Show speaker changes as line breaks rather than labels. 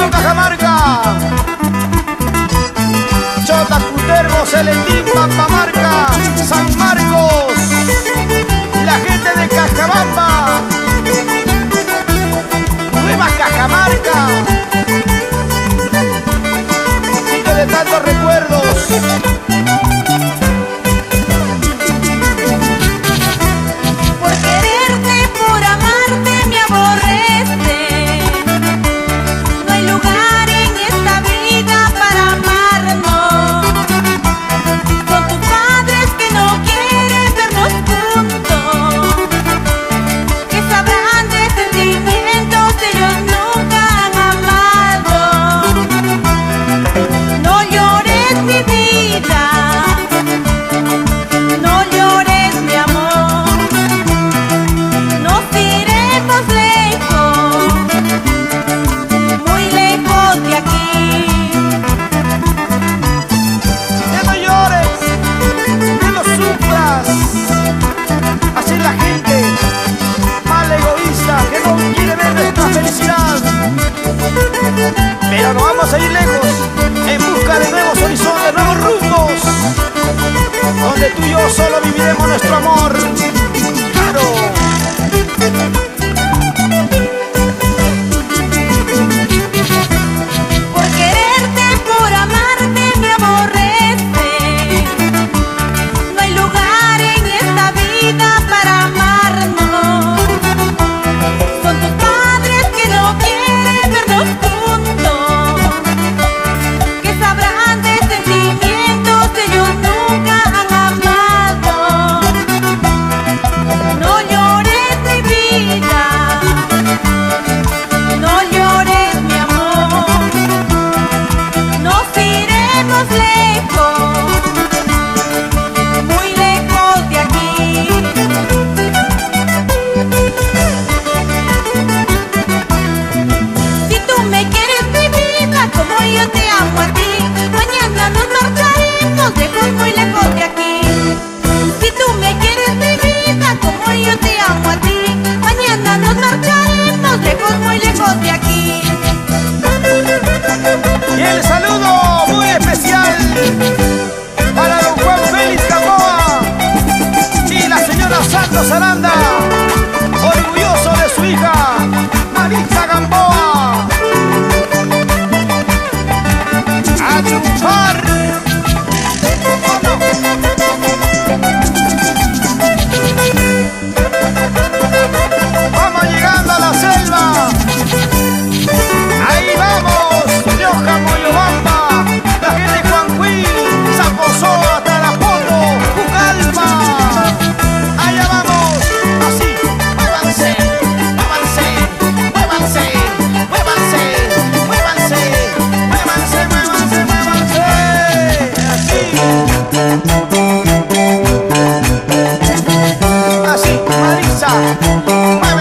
saludo Cajamarca, Chota, Cutervo, Celetín, Pampamarca, San Marcos, la gente de Cajabamba, Nueva Cajamarca, sitio de tantos recuerdos. Pero no vamos a ir lejos, en busca de nuevos horizontes, nuevos rumbos, donde tú y yo solo viviremos nuestro amor. ¡Claro!
Por quererte, por amarte, me aborrece. No hay lugar en esta vida para amarnos. Son tus padres que no quieren vernos juntos, que sabrán de sentimientos que ellos nunca han amado. No llores mi vida, no llores mi amor, nos iremos lejos, muy lejos de aquí. Si tú me quieres mi vida como yo te amo a ti, mañana nos marcharemos lejos, muy lejos de aquí. Si tú me quieres mi vida como yo te amo a ti, mañana nos marcharemos lejos, muy lejos de aquí.
Y el saludo muy especial para don Juan Félix Gamboa y la señora Santos Aranda, orgulloso de su hija Maritza Gamboa. ¡A triunfar! Vamos llegando a la selva. Ahí vamos, Rioja, Moyobamba, la gente de Juanquil, Zaposoa, Tarapoto, Pucallpa. Allá vamos, así, muévanse, muévanse, muévanse, muévanse, muévanse, muévanse, muévanse, muévanse, así, así, Marisa, muévanse.